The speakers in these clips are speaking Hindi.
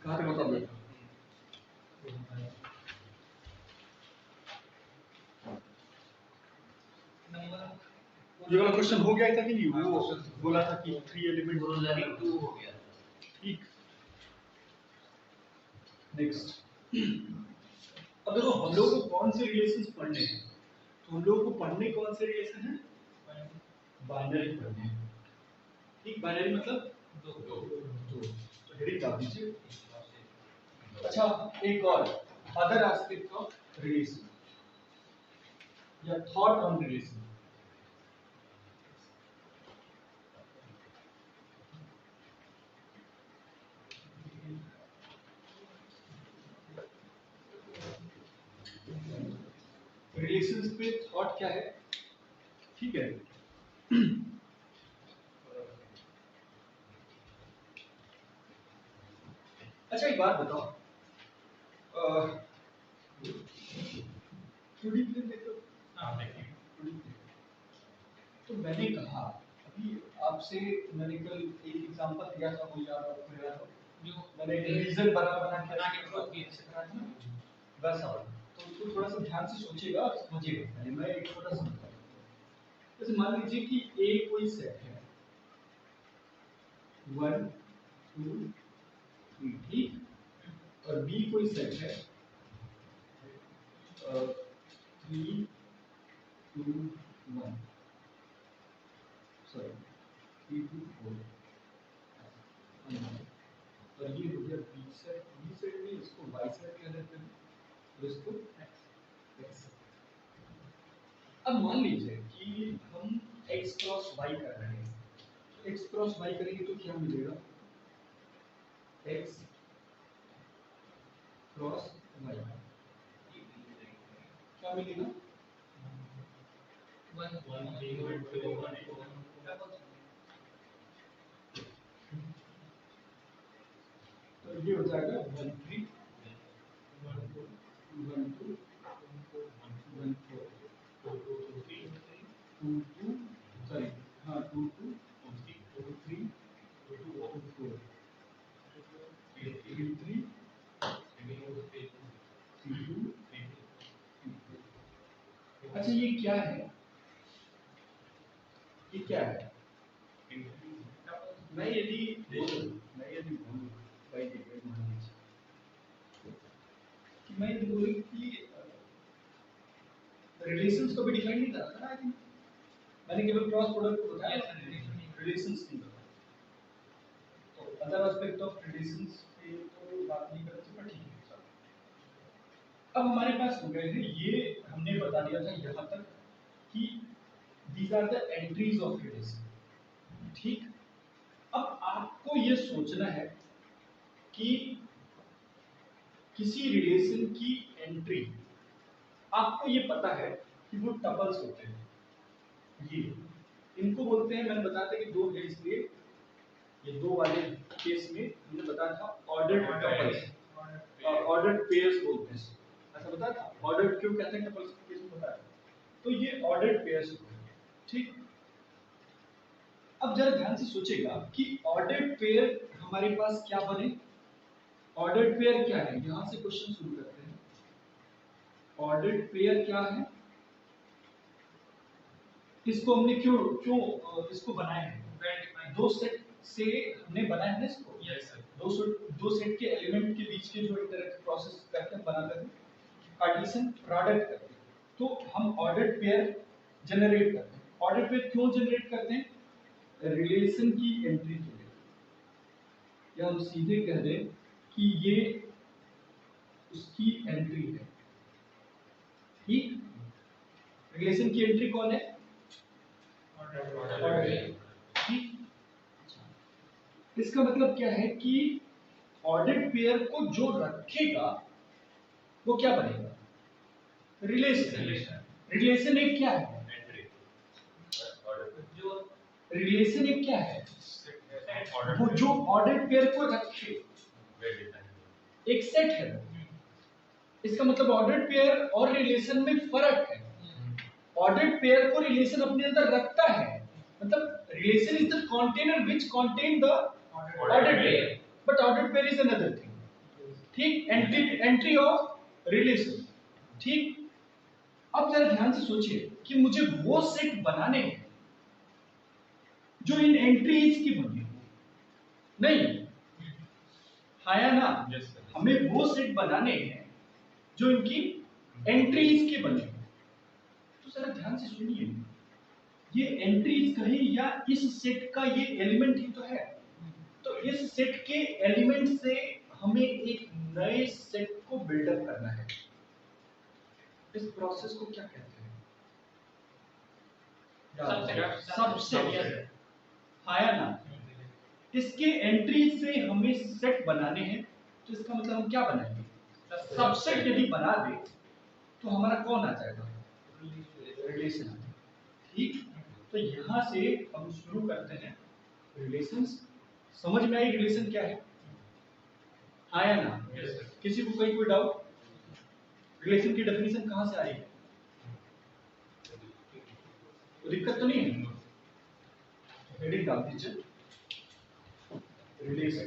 कहाँ तक बताओ बेटा? ये वाला क्वेश्चन हो गया था कि नहीं? वो बोला था कि 3 एलिमेंट हो गया। ठीक। नेक्स्ट, अब देखो हम लोग को कौन से रिलेशंस पढ़ने हैं, तो हम लोग को पढ़ने कौन से रिलेशन है? बाइनरी पढ़ने हैं। ठीक, बाइनरी मतलब दो। तो हेडिंग डाल दीजिए। अच्छा, एक और अदर एस्पेक्ट ऑफ रिलेशन या थॉट ऑन रिलेशन। रिलेशंस पे थॉट क्या है? ठीक है, अच्छा एक बात बताओ, थोड़ी देर देखो। हाँ देखिए, तो मैंने कहा अभी आपसे, मैंने कल एक एग्जांपल दिया था, वो याद आपको याद हो? जो मैंने डिवीजन बना के प्लॉट किया था ना, वैसा वाला। तो उसको थोड़ा सा ध्यान से सोचिएगा और समझिएगा। मैं एक छोटा सा जैसे मान लीजिए कि ए कोई सेट है 1 2 3, ठीक, और बी कोई सेट है 3 2 1, सॉरी 3 2 4, और ये हो गया बी सेट में इसको वाई सेट कह देते हैं और इसको एक्स। अब मान लीजिए कि हम एक्स क्रॉस वाई कर रहे हैं, एक्स क्रॉस वाई करेंगे तो क्या मिलेगा? एक्स क्रॉस वाई क्या मिलेगा? 1 1 3 1 2 1 4 तो ये हो जाएगा 1 3 1 4 1 2 1 4 2 2, सॉरी हाँ 2 2 2 3 2 4 3 3 3 2। अच्छा ये क्या है? ये क्या है? मैं यदि बोलूं भाई देखिए, मान लीजिए कि मैं यदि बोलूं कि रिलेशंस को भी डिफाइन नहीं करा था ना, आई थिंक मैंने केवल क्रॉस प्रोडक्ट को बताया, रिलेशंस नहीं बताया। तो अदर एस्पेक्ट ऑफ रिलेशंस पे तो बात नहीं कर सकते, पर ठीक है। अब हमारे पास हो गए हैं, ये हमने बता दिया था यहाँ तक कि these are the entries of relation, ठीक। अब आपको ये सोचना है कि किसी रिलेशन की एंट्री, आपको ये पता है कि वो टपल्स होते हैं, ये इनको बोलते हैं, मैंने बताया था कि दो है, इसलिए ये दो वाले केस में हमने बताया था ऑर्डर्ड टपल्स, ऑर्डर्ड पेयर्स बोलते हैं, ऐसा बताया था। ऑर्डर्ड क्यों कहते हैं टपल्स के केस में बताया, तो ये ऑर्डर्ड पेयर्स होते हैं, ठीक। अब जरा ध्यान से सोचेगा कि ऑर्डर्ड पेयर हमारे पास क्या बने? ऑर्डर्ड पेयर क्या है? यहां से क्वेश्चन शुरू करते हैं। ऑर्डर्ड पेयर क्या है? इसको हमने क्यों क्यों इसको बनाया है? दो सेट से हमने बनाया है ना इसको। Yes sir. दो सेट के एलिमेंट के बीच के जो इंटरैक्ट प्रोसेस करके हम बनाते हैं पार्टीशन प्रोडक्ट करके, तो हम ऑर्डर्ड पेयर जनरेट करते हैं। ऑर्डर्ड पेयर क्यों जनरेट करते हैं? रिलेशन की एंट्री के लिए, या हम सीधे कह दें कि ये उसकी एंट्री है, ठीक। रिलेशन की एंट्री कौन है? ऑर्डर, ठीक। इसका मतलब क्या है कि ऑर्डर्ड पेयर को जो रखेगा वो क्या बनेगा? रिलेशन। रिलेशन एक क्या है? जो रिलेशन एक क्या है? वो जो ऑर्डर्ड पेयर को रखे एक सेट है। इसका मतलब ऑर्डर्ड पेयर और रिलेशन में फर्क है। ऑर्डर्ड पेयर को रिलेशन अपने अंदर रखता है, मतलब relation is the container which contain the ordered pair, but ordered pair is another thing. ठीक, एंट्री ऑफ रिलेशन। ठीक, अब जरा ध्यान से सोचिए कि मुझे वो सेट बनाने हैं जो इन एंट्रीज की बने हो, नहीं, हाँ या ना? हमें वो सेट बनाने हैं जो इनकी एंट्रीज के बने हो। तो जरा ध्यान से सुनिए, ये एंट्रीज कहे या इस सेट का ये एलिमेंट ही तो है। तो इस सेट के एलिमेंट से हमें एक नए सेट को बिल्डअप करना है। इस प्रोसेस को क्या कहते हैं? सबसेट, हाँ या ना? इसके एंट्री से हमें सेट बनाने हैं, तो इसका मतलब हम क्या बनाएंगे? सबसेट यदि बना दे तो हमारा कौन आ जाएगा? रिलेशन। ठीक, तो यहां से हम शुरू करते हैं रिलेशंस। समझ में आई रिलेशन क्या है? हाँ या ना? किसी को कोई डाउट? रिलेशन की डेफिनेशन कहां से आ रही है? तो दिक्कत तो नहीं है? हेडिंग डाल दीजिए रिलेशन।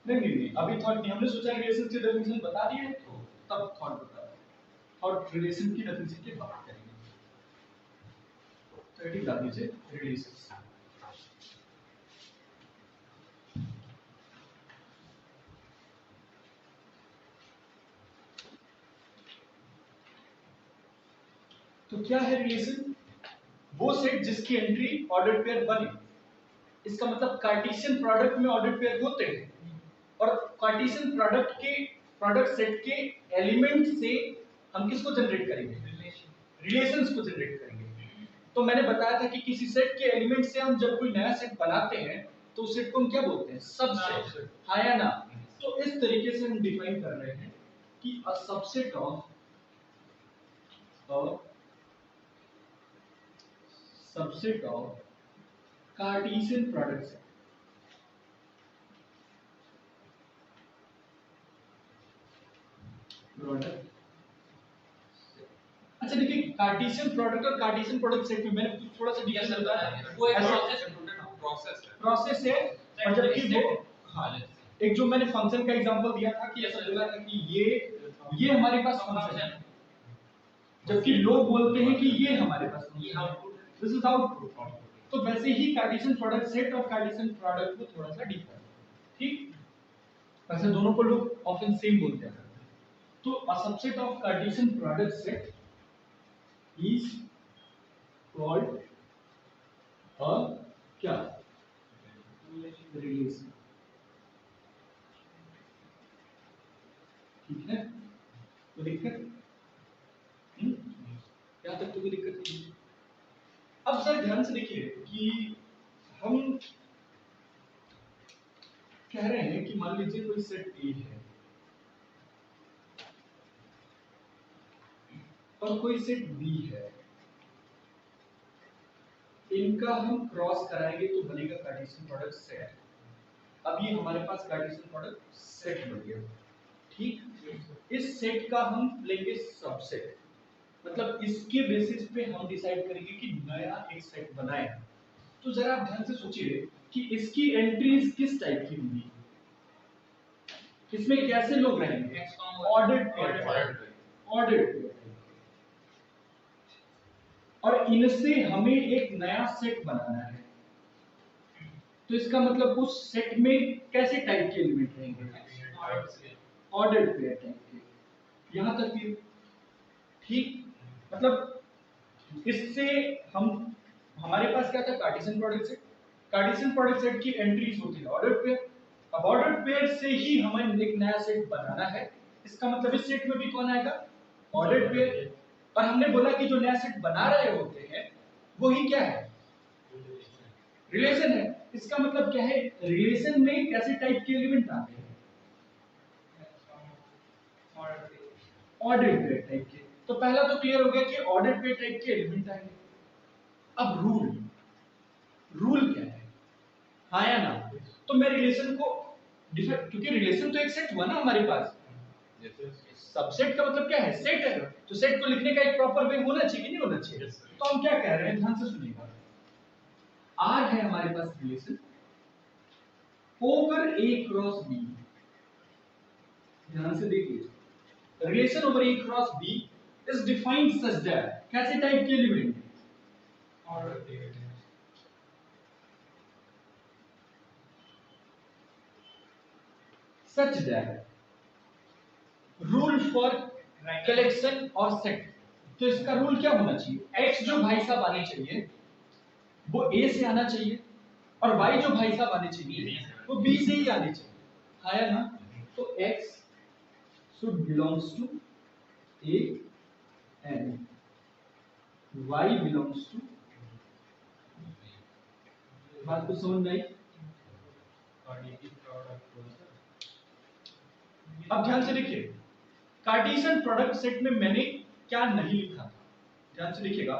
नहीं, अभी थॉट नहीं, हमने सोचा रिलेशन की डेफिनेशन बता दी है तो तब थॉट बता रहे हैं। थॉट रिलेशन की डेफिनेशन की बात करेंगे। तो हेडिंग डाल दीजिए रिलेशन। तो क्या है रिलेशन? वो सेट जिसकी एंट्री ऑर्डर पेयर बने। इसका मतलब कार्टेशियन प्रोडक्ट में ऑर्डर पेयर होते हैं, और कार्टेशियन प्रोडक्ट सेट के एलिमेंट से हम किसको जनरेट करेंगे? रिलेशंस को जनरेट करेंगे। तो मैंने बताया था कि किसी सेट के एलिमेंट से हम जब कोई नया सेट बनाते हैं तो उस सेट को हम क्या बोलते हैं? सबसेट, हाँ या ना? तो इस तरीके से हम डिफाइन कर रहे हैं कि अ subset of Cartesian product set. अच्छा देखिए, कार्टेशियन प्रोडक्ट और कार्टेशियन प्रोडक्ट सेट में मैंने थोड़ा सा डिटेल बताया, वो एक प्रोसेस है। और जबकि वो, हाँ, एक जो मैंने फंक्शन का एग्जांपल दिया था कि ऐसा बोला था कि ये हमारे पास फंक्शन है, जबकि लोग बोलते हैं कि ये हमारे पास दिस इज आउटपुट। तो वैसे ही कार्टेशियन प्रोडक्ट सेट और कार्टेशियन प्रोडक्ट को थोड़ा सा डिफर, ठीक, वैसे दोनों को लोग ऑफन सेम बोलते हैं। तो अ subset of Cartesian product set is called a क्या? रिलेशन। ठीक है, तो दिक्कत यहां तक तो कोई दिक्कत नहीं है। अब सर ध्यान से देखिए कि हम कह रहे हैं कि मान लीजिए कोई सेट ए है और कोई सेट बी है, इनका हम क्रॉस कराएंगे तो बनेगा कार्टेशियन प्रोडक्ट सेट। अब ये हमारे पास कार्टेशियन प्रोडक्ट सेट बन गया। ठीक, इस सेट का हम लेंगे सबसेट, मतलब इसके बेसिस पे हम डिसाइड करेंगे कि नया एक सेट बनाए। तो जरा आप ध्यान से सोचिए कि इसकी एंट्रीज किस टाइप की होंगी, इसमें कैसे लोग रहेंगे? Ordered pair. और इनसे हमें एक नया सेट बनाना है, तो इसका मतलब उस सेट में कैसे टाइप के एलिमेंट रहेंगे? ऑर्डर्ड पेयर टाइप के। यहां तक कि ठीक, मतलब इससे हम, हमारे पास क्या था? Cartesian product set. Cartesian product set की एंट्रीज होती है ऑर्डर्ड पेयर। अब ऑर्डर्ड पेयर से ही हमें एक नया सेट बनाना है, इसका मतलब इस सेट में भी कौन आएगा? Ordered pair. और हमने बोला कि जो नया सेट बना रहे होते हैं वो ही क्या है? रिलेशन है। इसका मतलब क्या है? रिलेशन में कैसे टाइप के एलिमेंट आते हैं? ऑर्डर्ड पेयर टाइप के। तो पहला तो क्लियर हो गया कि ऑर्डर्ड पेयर टाइप के एलिमेंट आएंगे। अब रूल क्या है? हाँ या ना? तो मैं रिलेशन को डिफाइन, क्योंकि रिलेशन तो एक सेट हुआ ना हमारे पास, सबसेट का मतलब क्या है? सेट है। तो सेट को लिखने का एक प्रॉपर वे होना चाहिए, नहीं होना चाहिए? तो हम क्या कह रहे हैं, ध्यान से सुनिएगा। आर है हमारे पास relation, over A cross B, ध्यान से देखिए, relation over A cross B is defined such that, कैसे टाइप के element, such that rule for collection और सेट। तो इसका रूल क्या होना चाहिए, x जो भाई साहब आने चाहिए वो a से आना चाहिए, और y जो भाई साहब आने चाहिए वो b से ही आने चाहिए, आया ना। तो x should belongs to a and y belongs to, बात को समझ में आई। अब ध्यान से देखिए, कार्टेशियन प्रोडक्ट सेट में मैंने क्या नहीं लिखा था, ध्यान से देखिएगा।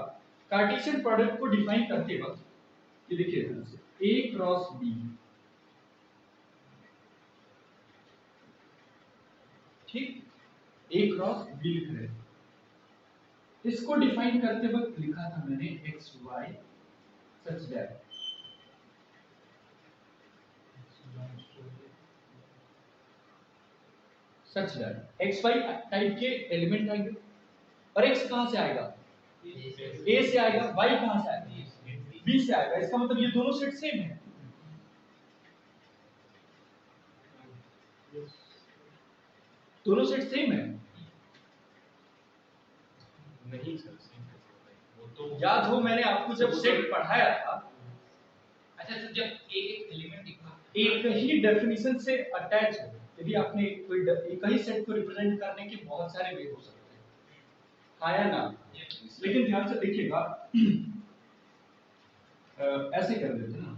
कार्टेशियन प्रोडक्ट को डिफाइन करते वक्त ये देखिए ध्यान से, a क्रॉस b, ठीक, a क्रॉस b लिख रहे हैं। इसको डिफाइन करते वक्त लिखा था मैंने X Y such that, such that X Y type के एलिमेंट आएंगे, और एक्स कहां से आएगा, ए से आएगा, वाई कहां से आएगा, बी से आएगा। इसका मतलब ये दोनों सेट सेम है, दोनों सेट सेम है। नहीं सर, वो तो याद हो मैंने आपको जब सेट पढ़ाया था, अच्छा सर, जब एक एलिमेंट दिखा एक ही डेफिनेशन से अटैच हो, यदि आपने कोई एक ही सेट को रिप्रेजेंट करने के बहुत सारे वे हो सकते हैं, आया ना। लेकिन ध्यान से देखिएगा, ऐसे कर देते हैं ना,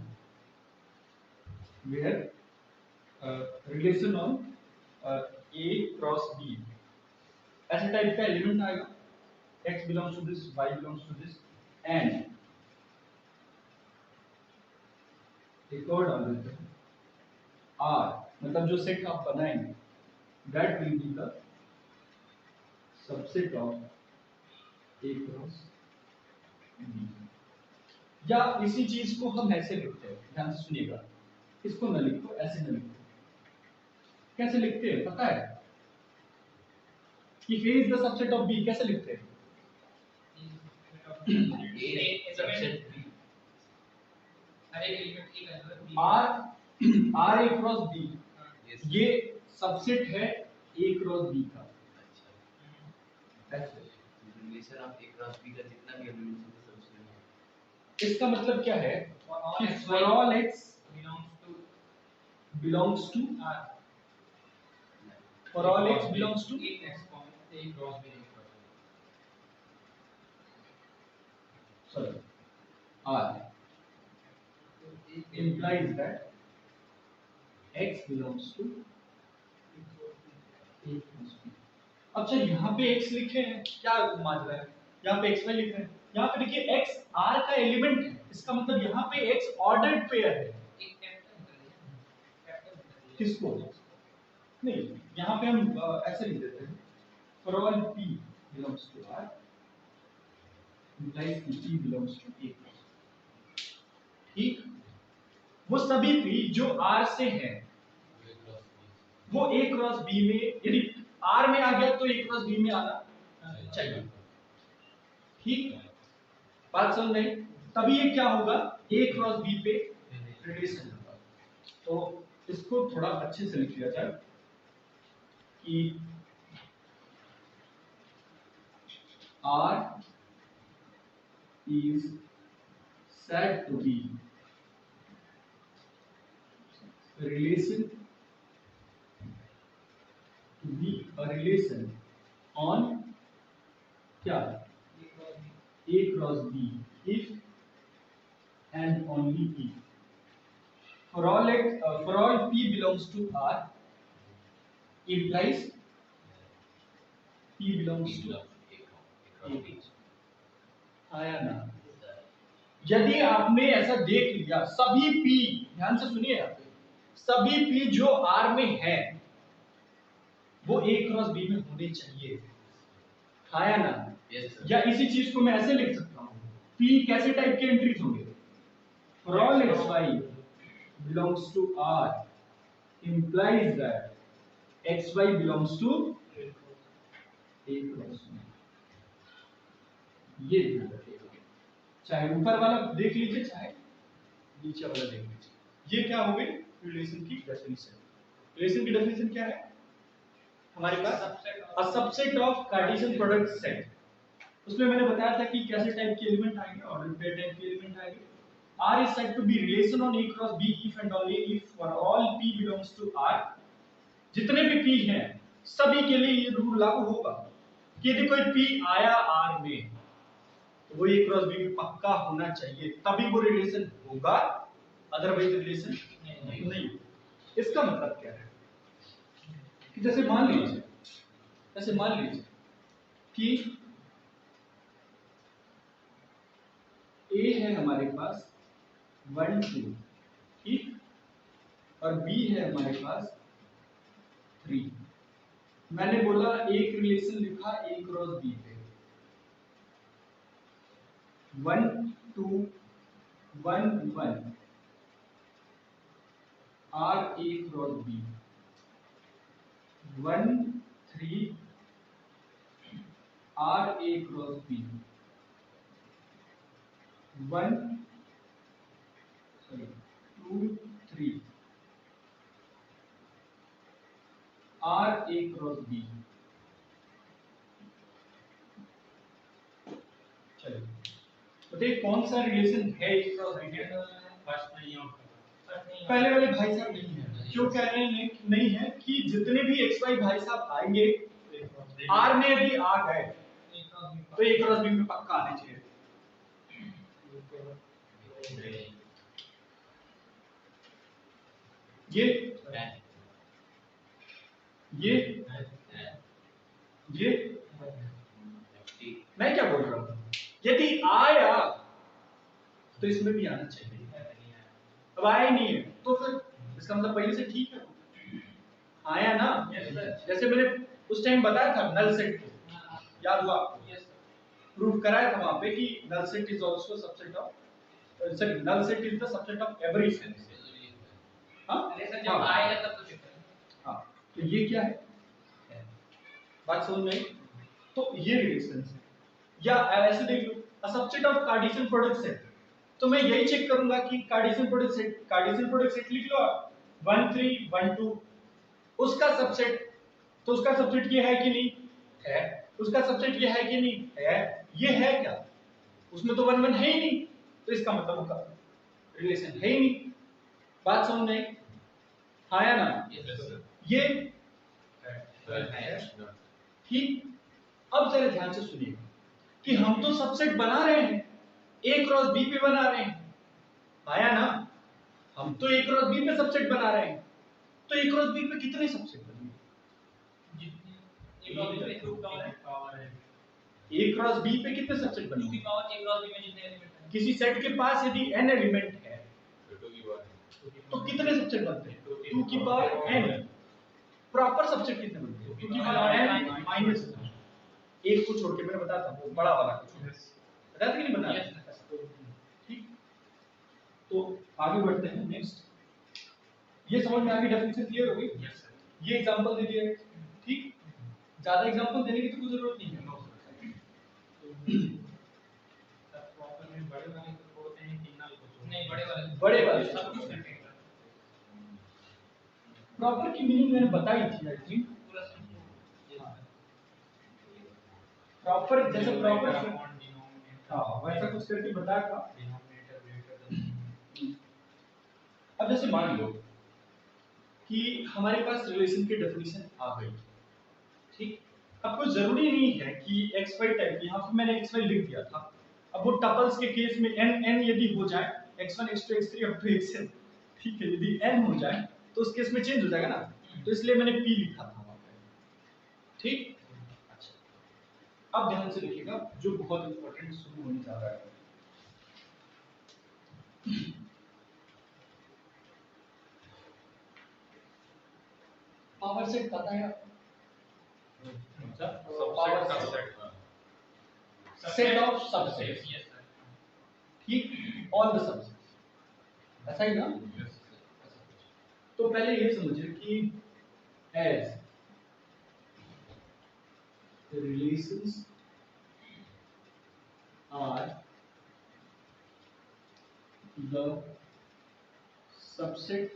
where relation on A cross B, ऐसे टाइप का एलिमेंट आएगा, x belongs to this, y belongs to this, and एक और डाल देते हैं R, मतलब जो सेट आप बनाएंगे that will be the subset of A cross B। या इसी चीज को हम ऐसे लिखते हैं, ध्यान से सुनिएगा, इसको न लिखो, ऐसे न लिखो, कैसे लिखते हैं पता है, कि A is the subset of B कैसे लिखते हैं, R A क्रॉस B, ये सबसेट है A क्रॉस B का। Relation of A cross B का जितना भी एलिमेंट है सबसे है। इसका मतलब क्या है कि for all x belongs to R, for all x belongs to A cross B sorry R implies that x belongs to A plus B। अच्छा यहाँ पे x लिखे हैं, क्या माजरा है, यहाँ पे xy लिख रहे हैं, यहाँ पे देखिए x R का एलिमेंट है, इसका मतलब यहाँ पे x ऑर्डर्ड पेयर है। किसको नहीं, यहाँ पे हम ऐसे लिख देते हैं, for all p belongs to R implies कि p belongs to A, ठीक। वो सभी p जो R से हैं वो A क्रॉस B में, यदि R में आ गया तो A क्रॉस B में आना चाहिए, ठीक, बात समझ में। तभी ये क्या होगा, A क्रॉस B पे रिलेशन होगा। तो इसको थोड़ा अच्छे से लिख लिया जाए कि R is said to be a relation, to be a relation on क्या, A cross B if and only if for all P belongs to R implies P belongs to A। आया ना। यदि आपने ऐसा देख लिया सभी P, ध्यान से सुनिए यहाँ पे, सभी P जो R में है वो A क्रॉस B में होने चाहिए, आया ना। या इसी चीज को मैं ऐसे लिख सकता हूँ, P कैसे टाइप के एंट्रीज होंगे, for all x y belongs to R implies that xy belongs to a cross B. ये ध्यान रखिएगा, चाहे ऊपर वाला देख लीजिए चाहे नीचे वाला देख लीजिए। ये क्या हो गई रिलेशन की डेफिनेशन। रिलेशन की डेफिनेशन क्या है हमारे पास? A subset of Cartesian product set. उसमें मैंने बताया था कि कैसे टाइप के एलिमेंट आएंगे, ऑर्डर पेयर टाइप के एलिमेंट आएंगे। R is said to be relation on A cross B if and only if for all P belongs to R। जितने भी P हैं सभी के लिए ये रूल लागू होगा कि यदि कोई P आया R में तो वो A क्रॉस B में पक्का होना चाहिए, तभी वो रिलेशन होगा, अदरवाइज रिलेशन नहीं। इसका मतलब क्या है कि जैसे मान लीजिए कि A है हमारे पास 1 2 ठीक, और B है हमारे पास 3। मैंने बोला एक रिलेशन लिखा A क्रॉस B पे 1 2 1 1 R A cross B 1 3 R A cross B 1 2 3 R A cross B। चलिए बताइए कौन सा रिलेशन है A क्रॉस B के? फर्स्ट नहीं होता, पहले वाले भाई साहब नहीं है। क्यों कह रहे हैं नहीं है कि जितने भी XY भाई साहब आएंगे R में यदि आ गए तो A क्रॉस B में पक्का आने चाहिए। ये मैं क्या बोल रहा हूँ, यदि आया तो इसमें भी आना चाहिए, अब आया ही नहीं है तो फिर इसका मतलब पहले से ठीक है, आया ना। जैसे मैंने उस टाइम बताया था नल सेट को, याद हुआ आपको? प्रूफ कराया था वहां पे कि null set is also subset of, sorry null set is the subset of every set. हां जब आएगा तब तो चेक करेंगे। हां तो ये क्या है, बात समझ में आई? तो ये रिलेशन है, या ऐसे देख लो a subset of Cartesian product set. तो मैं यही चेक करूंगा कि कार्टेशियन प्रोडक्ट सेट लिख लो आप 1 3 1 2, उसका सबसेट, तो उसका सबसेट ये है कि नहीं है, उसका सबसेट ये है कि नहीं है, ये है क्या, उसमें तो 1 1 है ही नहीं, तो इसका मतलब उसका रिलेशन है ही नहीं। बात समझ में आई? हाँ या ना? ये ठीक। अब जरा ध्यान से सुनिए कि हम तो सबसेट बना रहे हैं, A क्रॉस B पे बना रहे हैं, आया ना? हम तो A क्रॉस B पे सबसेट बना रहे हैं, तो A क्रॉस B पे कितने सबसेट बनेंगे? A क्रॉस B पे कितने सबसेट बनेंगे? किसी सेट के पास यदि n एलिमेंट है तो कितने सबसेट बनते हैं? 2 की पावर n। प्रॉपर सबसेट कितने बनते हैं? 2 की पावर n माइनस एक को छोड़ के, मैंने बताया था वो बड़ा वाला को छोड़, बताया था कि नहीं बताया? ठीक, तो आगे बढ़ते हैं नेक्स्ट। ये समझ में आ गई, डेफिनेशन क्लियर हो गई? ये एग्जांपल दे दिया, ठीक, ज्यादा एग्जांपल देने की तो कोई जरूरत नहीं है। बड़े वाले सब कुछ करते हैं। प्रॉपर की मीनिंग मैंने बताई थी आई थिंक, प्रॉपर जैसे प्रॉपर हाँ वैसा कुछ करके बताया था। अब जैसे मान लो कि हमारे पास रिलेशन की डेफिनेशन आ गई, ठीक, अब कोई जरूरी नहीं है कि xy टाइप, यहाँ पे मैंने xy लिख दिया था, अब वो टपल्स के केस में n यदि हो जाए x1 x2 x3 up to xn, ठीक है, यदि n हो जाए तो उस केस में चेंज हो जाएगा ना, तो इसलिए मैंने p लिखा था वहां पे, ठीक। अच्छा अब ध्यान से देखिएगा जो बहुत इंपॉर्टेंट शुरू होने जा रहा है। पावर सेट पता है आपको? सेट ऑफ सबसेट्स, ठीक, ऑल द सबसेट्स, ऐसा ही ना? तो पहले ये समझिए कि as relations are the subset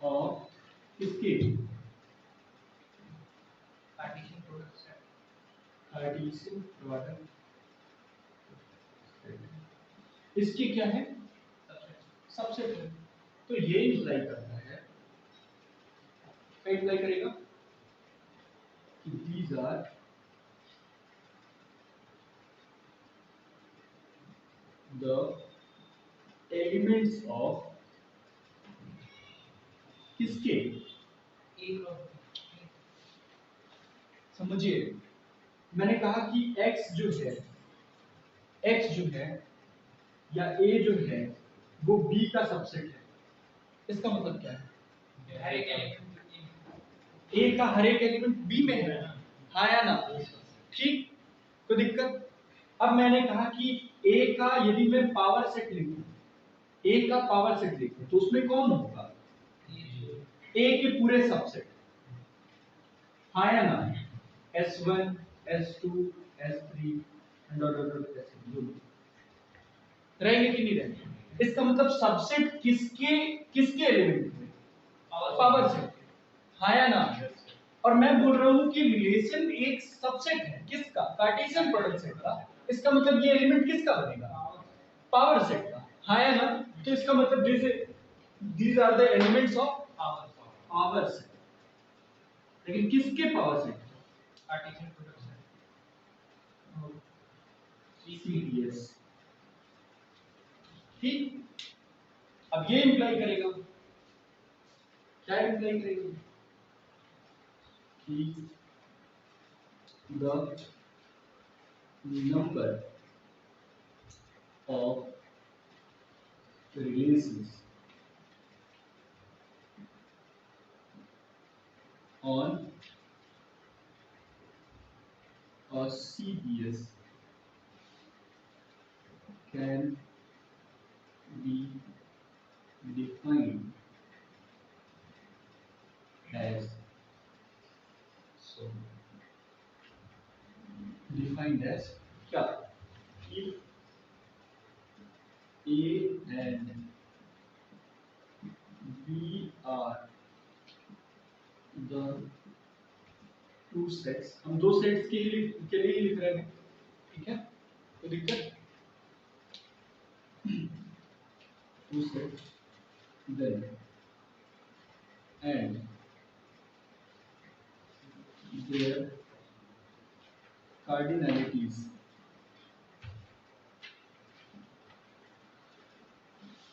of किसके partition product set Cartesian product, इसके क्या है सबसेट है। तो ये इंप्लाई करता है, क्या इंप्लाई करेगा कि these are the elements of किसके, एक और समझिए मैंने कहा कि x जो है या a जो है वो b का सबसेट है। इसका मतलब क्या है, हर एक एलिमेंट a का हर एक एलिमेंट b में है, हाँ या ना, ठीक, कोई दिक्कत। अब मैंने कहा कि a का यदि मैं पावर सेट लिखूं, a का पावर सेट लिखूं तो उसमें कौन होगा, a के पूरे सबसेट, हाँ या ना, S1 S2 S3 रहेंगे कि नहीं रहेंगे। इसका मतलब सबसेट किसके किसके एलिमेंट में, पावर सेट, हाँ या ना। और मैं बोल रहा हूं कि रिलेशन एक सबसेट है किसका, कार्टेशियन प्रोडक्ट सेट का। इसका मतलब ये एलिमेंट किसका बनेगा, पावर सेट का, हाँ या ना। तो इसका मतलब जैसे these are the elements of power set, लेकिन किसके power set, partition product set CPS, ठीक। अब ये इंप्लाई करेगा, क्या इंप्लाई करेगा कि the number of relations on a CPS can be defined as so defined as क्या, if A and B are the two sets, हम दो सेट्स के लिए ही लिख रहे हैं, ठीक है, तो दिक्कत, two sets then and their cardinalities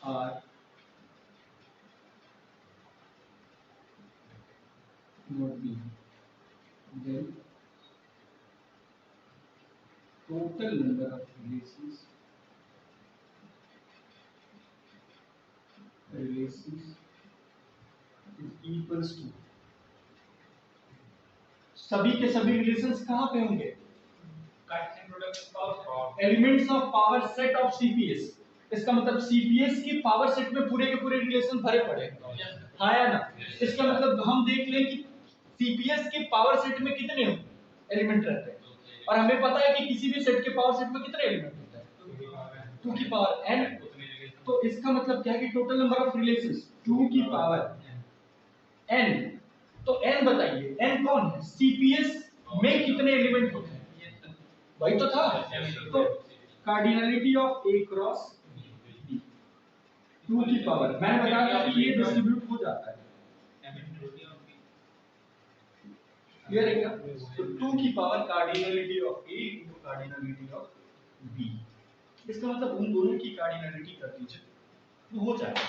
are not B, then total number of relations is equals to, सभी के सभी रिलेशंस कहां पे होंगे, Cartesian product of elements of power set of CPS. इसका मतलब सीपीएस की पावर सेट में पूरे के पूरे रिलेशन भरे पड़े हैं, हाँ या ना। इसका मतलब हम देख लें कि सीपीएस के पावर सेट में कितने एलिमेंट रहते हैं, और हमें पता है कि किसी भी सेट के पावर सेट में कितने एलिमेंट होते हैं, 2 की पावर n। तो इसका मतलब क्या है कि टोटल नंबर ऑफ रिलेशंस 2 की पावर n। तो n बताइए, n कौन है, सीपीएस में कितने एलिमेंट होते हैं, वही तो था। तो cardinality of A cross B 2 की पावर, मैंने बताया था कि ये डिस्ट्रीब्यूट हो जाता है, क्लियर है क्या। तो 2 की power cardinality of A into cardinality of B, इसका मतलब उन दोनों की कार्डिनलिटी कर दीजिए तो हो जाएगा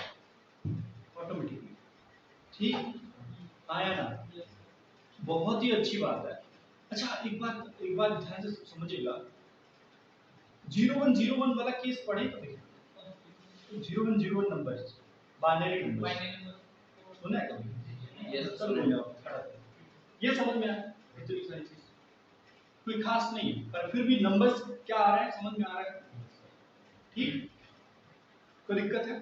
ऑटोमेटिकली, ठीक, आया ना, बहुत ही अच्छी बात है। अच्छा एक बात ध्यान से समझिएगा, 0101 वाला केस पढ़े कभी, 0101 नंबर, बाइनरी नंबर सुना है कभी, यस चल बोले आप, ये समझ में आया, इतनी सारी चीज कोई खास नहीं है, पर फिर भी नंबर्स क्या आ रहा है समझ में आ रहा है, ठीक, कोई दिक्कत है।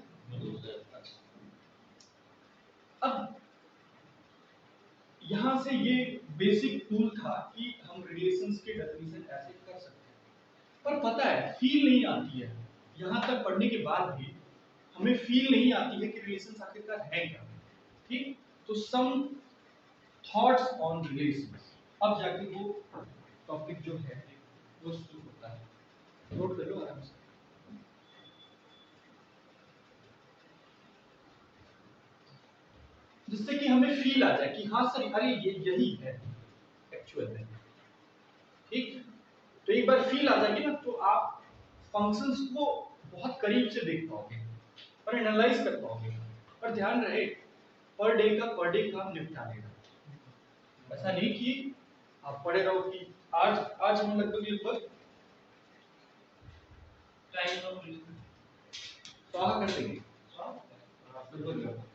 यहां से ये बेसिक टूल था कि हम रिलेशंस के डेफिनेशन ऐसे कर सकते हैं, पर पता है फील नहीं आती है। यहां तक पढ़ने के बाद भी हमें फील नहीं आती है कि रिलेशंस आखिरकार है क्या। ठीक, तो सम थॉट्स ऑन रिलेशंस, अब जाके वो टॉपिक जो है वो शुरू होता है। नोट कर लो आराम से। जिससे कि हमें फील आ जाए कि हाँ सर, अरे ये यही है एक्चुअल में। ठीक, तो एक बार फील आ जाएगी ना तो आप फंक्शंस को बहुत करीब से देख पाओगे और एनालाइज कर पाओगे। और ध्यान रहे, पर डे काम निपटा लेगा। ऐसा नहीं कि आप पढ़े रहो कि आज हम लगभग स्वाहा कर देंगे।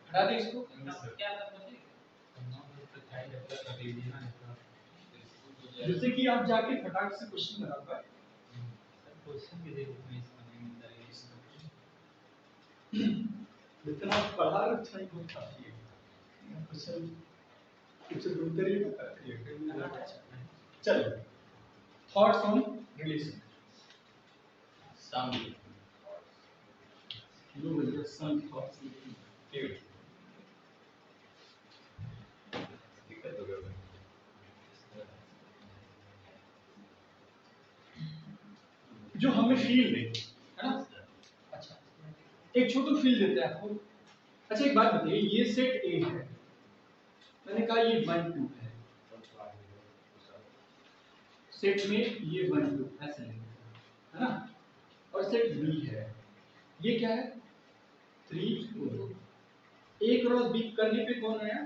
हटा दें इसको। जिससे कि आप जाके फटाक से क्वेश्चन बना पाए। जितना पढ़ा उतना ही बहुत काफी है। क्वेश्चन कुछ दूसरे ही बताते हैं। चलो, thoughts on relation. some thoughts here. जो हमें फील दे, है ना? अच्छा, एक छोटा फील देते हैं आपको। अच्छा एक बात बताइए, ये सेट ए है, मैंने कहा ये 1 2 है, सेट में ये 1 2 ऐसे है ना, और सेट बी है, ये क्या है 3 4। ए क्रॉस बी करने पे कौन आया?